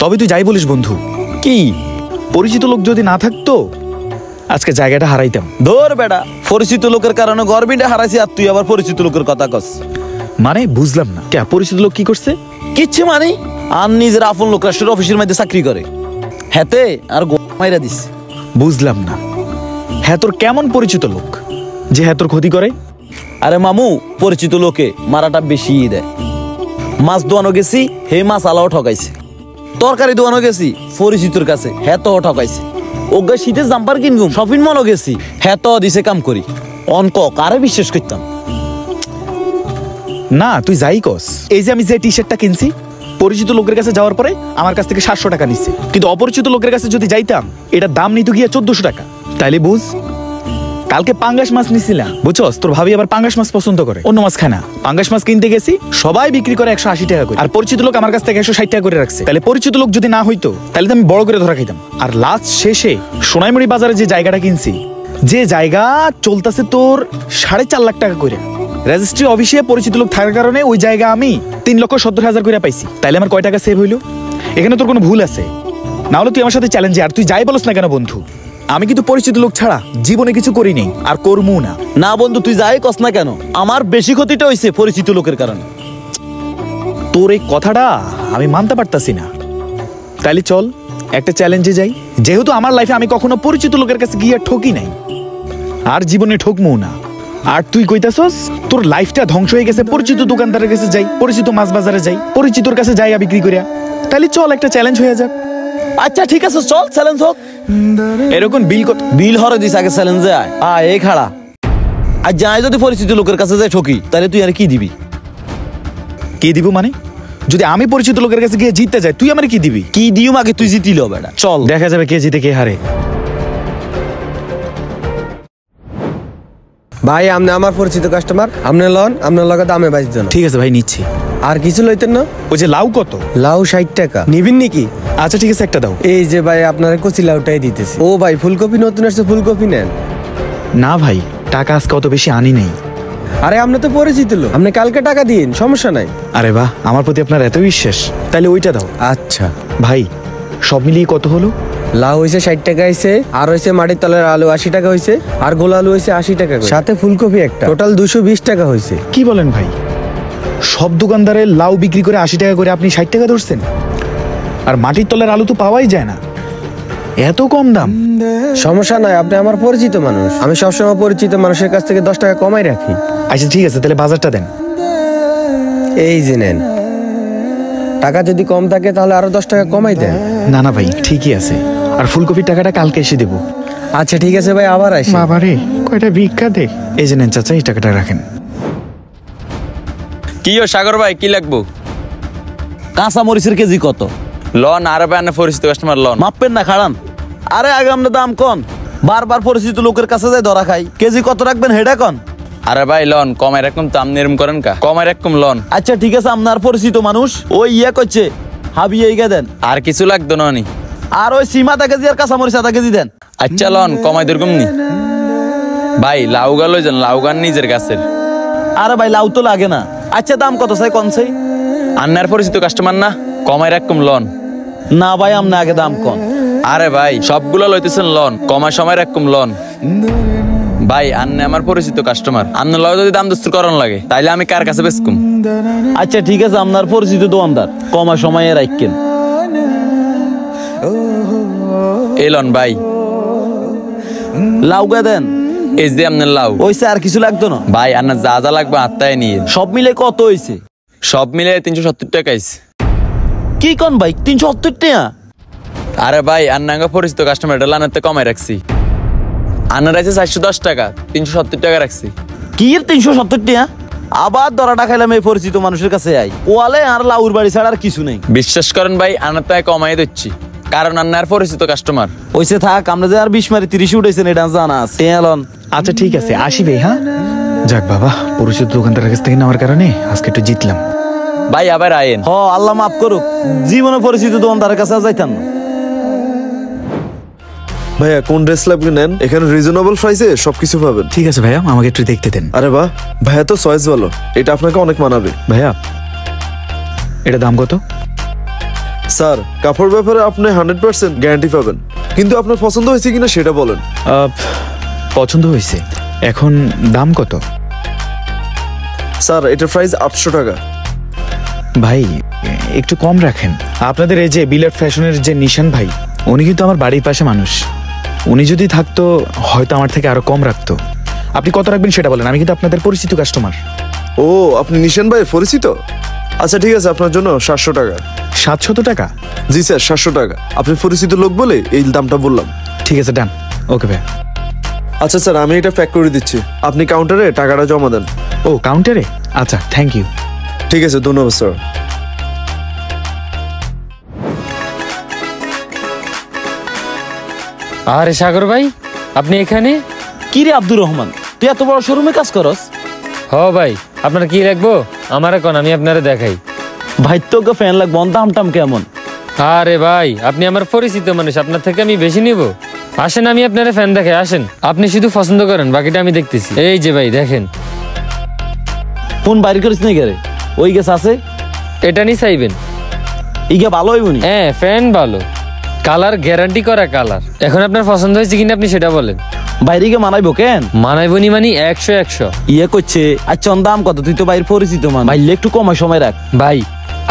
তবে তুই যাই বলিস বন্ধু, কি পরিচিত লোক যদি না থাকতো আজকে জায়গাটা হারাইতাম। ধর বেটা, পরিচিত লোকের কারণে গর্বিটা হারাইছি, আর তুই আবার পরিচিত লোকের কথা কস। মানে বুঝলাম না, কে পরিচিত লোক কি করছে? কিচ্ছু মানে, আর নিজের আপন লোক রাষ্ট্রের অফিসের মধ্যে চাকরি করে, হেতে আর মাইরা দিস। বুঝলাম না, হ্যাঁ তোর কেমন পরিচিত লোক যে হ্যাঁ তোর ক্ষতি করে? আরে মামু, পরিচিত লোকে মারাটা বেশি দেয়। মাছ দোয়ানো গেছি, হে মাছ আলাও ঠকাইছে। তরকারি দোয়ানো গেছি পরিচিতর কাছে, হ্যাঁ তো ঠকাইছে। ওগা শীতের জাম্পার কিনগুম শপিং মলও গেছি, হ্যাঁ তো দিছে কাম করি। অনক কারে বিশ্বাস করতাম না, তুই যাই কস। এই যে আমি যে টি শার্টটা কিনছি, পরিচিত লোকের কাছে যাওয়ার পরে আমার কাছ থেকে 700 টাকা নিচ্ছে, কিন্তু অপরিচিত লোকের কাছে যদি যাইতাম এটার দাম নিত গিয়ে 1400 টাকা। তাইলে বুঝ, কালকে পাঙ্গাস মাছ নিছিলাম, বুঝছস? তোর ভাবি আবার পাঙ্গাস মাছ পছন্দ করে, অন্য মাছ খায় না। পাঙ্গাস মাছ কিনতে গেছি, সবাই বিক্রি করে 180 টাকা করে, আর পরিচিত লোক আমার কাছ থেকে 160 টাকা করে রাখছে। তাহলে পরিচিত লোক যদি না হইতো তাহলে তো আমি বড় করে ধরা খাইতাম। আর লাস্ট শেষে সোনাইমুড়ি বাজারে যে জায়গাটা কিনছি, যে জায়গা চলতেছে তোর 4.5 লাখ টাকা করে, রেজিস্ট্রি অফিসে পরিচিত লোক থাকার কারণে ওই জায়গা আমি 3,70,000 করে পাইছি। তাইলে আমার কয় টাকা সেভ হইলো? এখানে তোর কোনো ভুল আছে? না হলে তুই আমার সাথে চ্যালেঞ্জে, আর তুই যাই বলস না কেন বন্ধু, আমি কিন্তু পরিচিত লোক ছাড়া জীবনে কিছু করি নেই আর করমু না। না বন্ধু, তুই যাই কস না কেন, আমার বেশি ক্ষতিটা হয়েছে পরিচিত লোকের কারণে। তোর এই কথাটা আমি মানতে পারতাছি না। তাইলে চল একটা চ্যালেঞ্জে যাই। যেহেতু আমার লাইফে আমি কখনো পরিচিত লোকের কাছে গিয়ে ঠকি নাই, আর জীবনে ঠকমু না। আর তুই কইতাছস তোর লাইফটা ধ্বংস হয়ে গেছে, পরিচিত দোকানদারের কাছে যাই, পরিচিত মাছ বাজারে যাই, পরিচিতর কাছে জায়গা বিক্রি করিয়া। তাইলে চল একটা চ্যালেঞ্জ হয়ে যাক। আচ্ছা ঠিক আছে, চল চ্যালেঞ্জ হোক। এরকম বিল হরে দিস আগে চ্যালেঞ্জে আয় এই খাড়া। আর যাই যদি পরিচিত লোকের কাছে যাই ঠকি, তাহলে তুই আর কি দিবি? কি দিব মানে? যদি আমি পরিচিত লোকের কাছে গিয়ে জিততে যাই, তুই আমার কি দিবি? কি দিও আগে তুই জিতিল বেটা। চল দেখা যাবে কে জিতে কে হারে। ভাই আপনি আমার পরিচিত কাস্টমার, আপনি লন, আপনার লগে দামে বাইশ জন। ঠিক আছে ভাই, নিচ্ছি। আর কিছু লইতেন না? ওই যে লাউ কত? লাউ 60 টাকা। নিবেন নাকি? আচ্ছা ঠিক আছে, একটা দাও। এই যে ভাই আপনার কচি লাউটাই দিতেছি। ও ভাই ফুলকপি নতুন আসছে, ফুলকপি নেন। না ভাই, টাকা আজকে অত বেশি আনি নেই। আরে আপনি তো পরিচিত লোক, আপনি কালকে টাকা দিন, সমস্যা নাই। আরে বাহ, আমার প্রতি আপনার এত বিশ্বাস, তাহলে ওইটা দাও। আচ্ছা ভাই, সব মিলিয়ে কত হলো? লাউ হয়েছে 60 টাকা হয়েছে, আর হয়েছে মাটির তলের আলু 80 টাকা হয়েছে, আর গোল আলু হয়েছে 80 টাকা, সাথে ফুলকপি একটা, টোটাল 220 টাকা হয়েছে। কি বলেন ভাই? সব দোকানদারের লাউ বিক্রি করে 80 টাকা করে, আপনি 60 টাকা ধরছেন? আর মাটির তলের আলু তো পাওয়াই যায় না, এত কম দাম। সমস্যা নাই, আপনি আমার পরিচিত মানুষ, আমি সবসময় পরিচিত মানুষের কাছ থেকে 10 টাকা কমাই রাখি। আচ্ছা ঠিক আছে, তাহলে বাজারটা দেন। এই যে নেন, টাকা যদি কম থাকে তাহলে আরো 10 টাকা কমাই দেন। না না ভাই, ঠিকই আছে, আর ফুলকপির টাকাটা কালকে এসে দেবো। আচ্ছা ঠিক আছে ভাই, আবার আসি। বাবারে, কয়টা ভিক্ষা দে। এই যে নেন চাচা, এই টাকাটা রাখেন। কি ও সাগর ভাই, কি লাগবো? কাঁচা মরিচের কেজি কত? লন আর ভাই না পরিচিত কাস্টমার লন। মাপেন না খাড়ান। আরে আগে আমরা দাম কন, বারবার পরিচিত লোকের কাছে যাই ধরা খাই। কেজি কত রাখবেন হেডা কন। আরে ভাই লন, কমাই রাখুন তো, আপনি এরম করেন কা? কমাই রাখুন লন। আচ্ছা ঠিক আছে, আপনার পরিচিত মানুষ ওই ইয়া করছে, হাবি এইগা দেন। আর কিছু লাগতো না নি? আর ওই সিম আধা কেজি আর কাঁচা মরিচ আধা কেজি দেন। আচ্ছা লন, কমাই দরকম নি ভাই। লাউ গা লই যান, লাউ গান নিজের গাছের। আরে ভাই লাউ তো লাগে না। আচ্ছা দাম কত চাই কন চাই? আন্নার পরিচিত কাস্টমার না, কমাই রাখুন লন। না ভাই, আপনি আগে দাম কন। আরে ভাই সবগুলো লইতেছেন লন, কমায় সময় রাখুন লন। ভাই আন্নে আমার পরিচিত কাস্টমার, আন্ন লয় যদি দাম দস্তুর করন লাগে তাইলে আমি কার কাছে বেচকুম? আচ্ছা ঠিক আছে, আপনার পরিচিত দোকানদার, কমা সময়ে রাখেন। এই লন ভাই, লাউ গা দেন। এই যে আপনার লাউ। ওইসে আর কিছু লাগতো না ভাই আন্নার যা যা লাগবে আত্মায় নিয়ে। সব মিলে কত হয়েছে? সব মিলে 370 টাকা আইছে। কি কন ভাই, 370 টাকা? আরে ভাই আন্নাঙ্গা পরিচিত কাস্টমার, এটা লানাতে কমাই রাখছি। আন্নার আছে 410 টাকা, 370 টাকা রাখছি। কি এর 370 টাকা? আবার দরাটা খাইলাম এই পরিচিত মানুষের কাছে আই, ওয়ালে আর লাউর বাড়ি ছাড়া আর কিছু নেই। বিশ্বাস করেন ভাই, আন্নার তাই কমাই দিচ্ছি, কারণ আন্নার পরিচিত কাস্টমার। ওইসে থাক, আমরা যে আর 20 মারি 30 উঠেছেন এটা জানা আছে। টেলন আচ্ছা ঠিক আছে, আসি ভাই। হ্যাঁ যাক বাবা, পরিচিত দোকানদারের কাছ থেকে নেওয়ার কারণে আজকে একটু জিতলাম। ভাই আবার আয়েন। হ আল্লাহ মাফ করুক, জীবনে পরিচিত দোকানদারের কাছে যাইতাম না। ভাইয়া কোন ড্রেস লাগবে নেন, এখানে রিজনেবল প্রাইসে সবকিছু পাবেন। ঠিক আছে ভাইয়া, আমাকে একটু দেখতে দেন। আরে বাহ, ভাইয়া তো চয়েস ভালো, এটা আপনাকে অনেক মানাবে। ভাইয়া এটা দাম কত? স্যার কাপড় ব্যাপারে আপনি 100% গ্যারান্টি পাবেন, কিন্তু আপনার পছন্দ হয়েছে কিনা সেটা বলেন। পছন্দ হয়েছে। এখন দাম কত? স্যার এটার প্রাইস 800 টাকা। ভাই একটু কম রাখেন। আপনাদের এই যে বিলেট ফ্যাশনের যে নিশান ভাই, উনি কিন্তু আমার বাড়ির পাশে মানুষ। উনি যদি থাকতো হয়তো আমার থেকে আরো কম রাখতো। আপনি কত রাখবেন সেটা বলেন, আমি কিন্তু আপনাদের পরিচিত কাস্টমার। ও আপনি নিশান ভাই পরিচিত? আচ্ছা ঠিক আছে, আপনার জন্য 700 টাকা। 700 টাকা? জি স্যার 700 টাকা। আপনি পরিচিত লোক বলে এই দামটা বললাম। ঠিক আছে, ডান। ওকে ভাই। আচ্ছা স্যার আমি এটা প্যাক করে দিচ্ছি, আপনি কাউন্টারে টাকাটা জমা দেন। ও কাউন্টারে? আচ্ছা, থ্যাংক ইউ। ঠিক আছে, ধন্যবাদ স্যার। আরে সাগর ভাই, আপনি এখানে? কি রে আব্দুর রহমান, তুই এত বড় শোরুমে কাজ করস? হ ভাই, আপনার কি লাগবো আমার এখন, আমি আপনারা দেখাই। ভাই তোকে ফ্যান লাগবো, দাম টাম কেমন? আরে ভাই, আপনি আমার পরিচিত মানুষ, আপনার থেকে আমি বেশি নিব। আসেন আমি আপনারা ফ্যান দেখাই, আসেন। আপনি শুধু পছন্দ করেন, বাকিটা আমি দেখতেছি। এই যে ভাই দেখেন। ফোন বাইর করিস নাই গেরে? ওই গেছ আছে, এটা নি চাইবেন? ইগে ভালো হইবনি? হ্যাঁ ফ্যান ভালো, কালার গ্যারান্টি করা কালার। এখন আপনার পছন্দ হয়েছে কিনা আপনি সেটা বলেন। বাইরে গিয়ে মানাইবো কেন? মানাইবনি মানে 100 ইয়ে করছে। আচ্ছা দাম কত? তুই তো বাইরে পরিচিত মানুষ, বাইরে একটু কমায় সময় রাখ। ভাই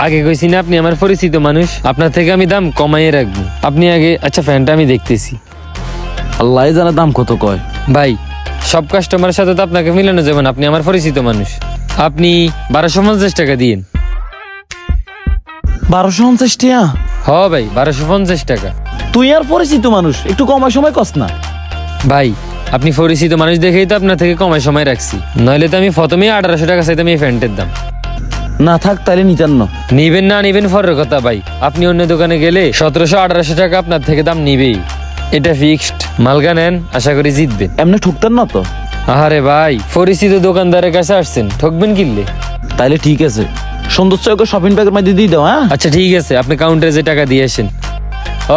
আগে কইছি না আপনি আমার পরিচিত মানুষ, আপনার থেকে আমি দাম কমাইয়ে রাখবো। আপনি আগে, আচ্ছা ফ্যানটা আমি দেখতেছি। আল্লাহ জানে দাম কত কয়। ভাই সব কাস্টমারের সাথে তো আপনাকে মিলানো যাবে না, আপনি আমার পরিচিত মানুষ। আপনি 1250 টাকা দিন। 1250 টাকা? হ ভাই 1250 টাকা। তুই আর পরিচিত মানুষ, একটু কমায় সময় কস না। ভাই আপনি পরিচিত মানুষ দেখেই তো আপনার থেকে কমায় সময় রাখছি, নইলে তো আমি প্রথমেই 1800 টাকা চাইতাম এই ফ্যানটার দাম। না থাক তাইলে নিতেন না। নিবেন না নিবেন পরের কথা ভাই, আপনি অন্য দোকানে গেলে 1700-1800 টাকা আপনার থেকে দাম নিবেই। এটা ফিক্সড, মালগা নেন, আশা করি জিতবেন। এমনি ঠকতেন না তো? আরে ভাই পরিচিত দোকানদারের কাছে আসছেন, ঠকবেন কিনলে? তাইলে ঠিক আছে, সৌন্দর্য শপিং ব্যাগের মধ্যে দিয়ে দাও। হ্যাঁ আচ্ছা ঠিক আছে, আপনি কাউন্টারে যে টাকা দিয়ে আসেন।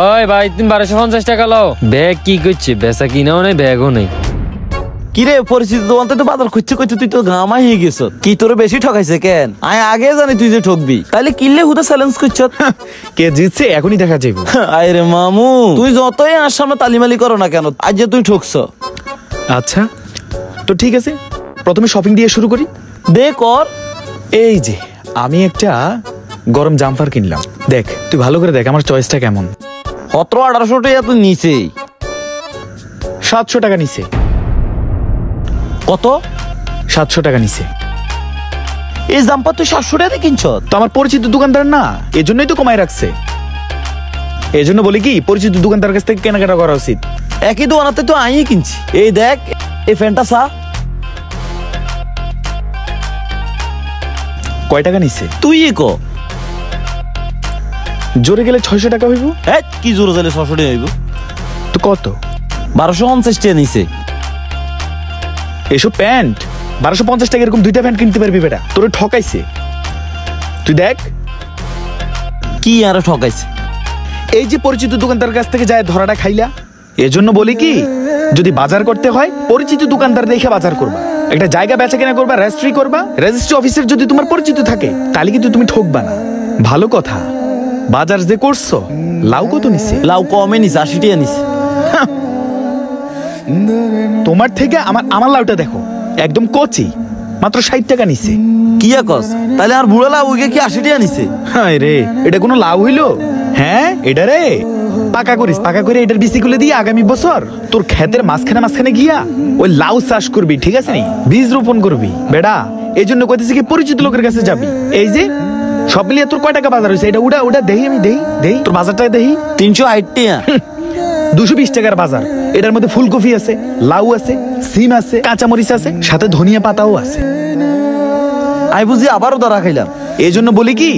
ওই ভাই তুমি 1250 টাকা লাও। ব্যাগ কি করছে, বেচা কিনাও নেই ব্যাগও নেই। কি রে পরিচিত দোকান তো বাজার খুঁজছে খুঁজছে তুই তো গামাই হয়ে গেছ। কি তোর বেশি ঠকাইছে কেন? আমি আগে জানি তুই যে ঠকবি, তাইলে কিনলে হুদা চ্যালেঞ্জ করছ। কে জিতছে এখনই দেখা যাবে। আরে মামু, তুই যতই আর সামনে তালিমালি করো না কেন, আজ যে তুই ঠকছ। আচ্ছা তো ঠিক আছে, প্রথমে শপিং দিয়ে শুরু করি। দে কর। এই যে আমি একটা গরম জাম্পার কিনলাম, দেখ তুই ভালো করে দেখ আমার চয়েসটা কেমন। 1700-1800 টাকা তো নিচে। 700 টাকা নিছে। কত? 700 টাকা নিছে। এই জাম্পার তুই 700 টাকা কিনছ? তো আমার পরিচিত দোকানদার না, এজন্যই তো কমাই রাখছে। এজন্য বলি কি পরিচিত দোকানদার কাছ থেকে কেনাকাটা করা উচিত। একই দোকানাতে তো আই কিনছি। এই দেখ এই ফ্যানটা চা। কয় টাকা নিছে? তুই ক জোরে গেলে 600 টাকা হইব। কি জোরে জালে 600 টাকা হইব? তো কত? 1250 টাকা নিছে। এসব প্যান্ট 1250 টাকা এরকম দুইটা প্যান্ট কিনতে পারবি বেটা? তোরে ঠকাইছে। তুই দেখ কি আর ঠকাইছে। এই যে পরিচিত দোকানদার কাছ থেকে যায় ধরাটা খাইলা। এজন্য বলি কি যদি বাজার করতে হয় পরিচিত দোকানদার দেখে বাজার করবা। একটা জায়গা বেচা কেনা করবা, রেজিস্ট্রি করবা। রেজিস্ট্রি অফিসার যদি তোমার পরিচিত থাকে তাহলে কিন্তু তুমি ঠকবা না। ভালো কথা, বাজার যে করছো লাউ কত নিছে? লাউ কমে নিছে, 80 টাকা নিছে। তোমার থেকে আমার লাউটা দেখো একদম কচি, মাত্র 60 টাকা নিছে। কি কস? তাহলে আর বুড়া লাউ কি 80 টাকা নিছে? হায় রে, এটা কোনো লাউ হইলো? হ্যাঁ এটা রে পাকা করিস, পাকা করে এটার বিসি গুলো দিয়ে আগামী বছর তোর ক্ষেতের মাঝখানে গিয়া ওই লাউ চাষ করবি, ঠিক আছে নি? বীজ রোপণ করবি বেটা। এই জন্য কইতেছি কি পরিচিত লোকের কাছে যাবি। এই যে সব মিলিয়ে তোর কয় টাকা বাজার হয়েছে এটা ওটা দেহি, আমি দেহি তোর বাজারটা দেহি। 360 টাকা। 220 টাকার বাজার। এটার মধ্যে ফুলকপি আছে, লাউ আছে, সিম আছে, কাঁচামরিচ আছে, সাথে ধনিয়া পাতাও আছে। আমি বুঝি আবারও ধরা খাইলাম। এই জন্য বলি কি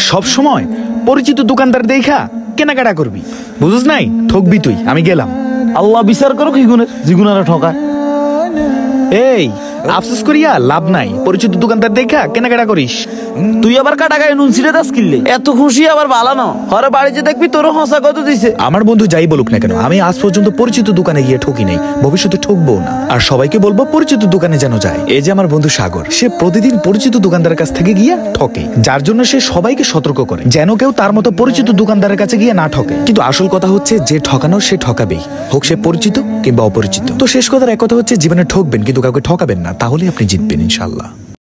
সব সময় পরিচিত দোকানদার দেখা কেনাকাটা করবি, বুঝুস নাই? ঠকবি তুই। আমি গেলাম। আল্লাহ বিচার করো কি গুণের, জিগুনারা ঠকায়। এই আফসোস করিয়া লাভ নাই, পরিচিত দোকানদার দেখা কেনাকাটা করিস। তুই আবার কাটা গায়ে নুন ছিঁড়ে দাস কিনলে এত খুশি আবার বালানো হরে বাড়িতে দেখবি তোর হসা কত দিছে। আমার বন্ধু যাই বলুক না কেন, আমি আজ পর্যন্ত পরিচিত দোকানে গিয়ে ঠকি নাই, ভবিষ্যতে ঠকবো না। আর সবাইকে বলবো পরিচিত দোকানে যেন যায়। এই যে আমার বন্ধু সাগর, সে প্রতিদিন পরিচিত দোকানদারের কাছ থেকে গিয়ে ঠকে, যার জন্য সে সবাইকে সতর্ক করে যেন কেউ তার মতো পরিচিত দোকানদারের কাছে গিয়ে না ঠকে। কিন্তু আসল কথা হচ্ছে যে ঠকানো সে ঠকাবেই, হোক সে পরিচিত কিংবা অপরিচিত। তো শেষ কথার এক কথা হচ্ছে জীবনে ঠকবেন কিন্তু কাউকে ঠকাবেন না, তাহলে আপনি জিতবেন ইনশাল্লাহ।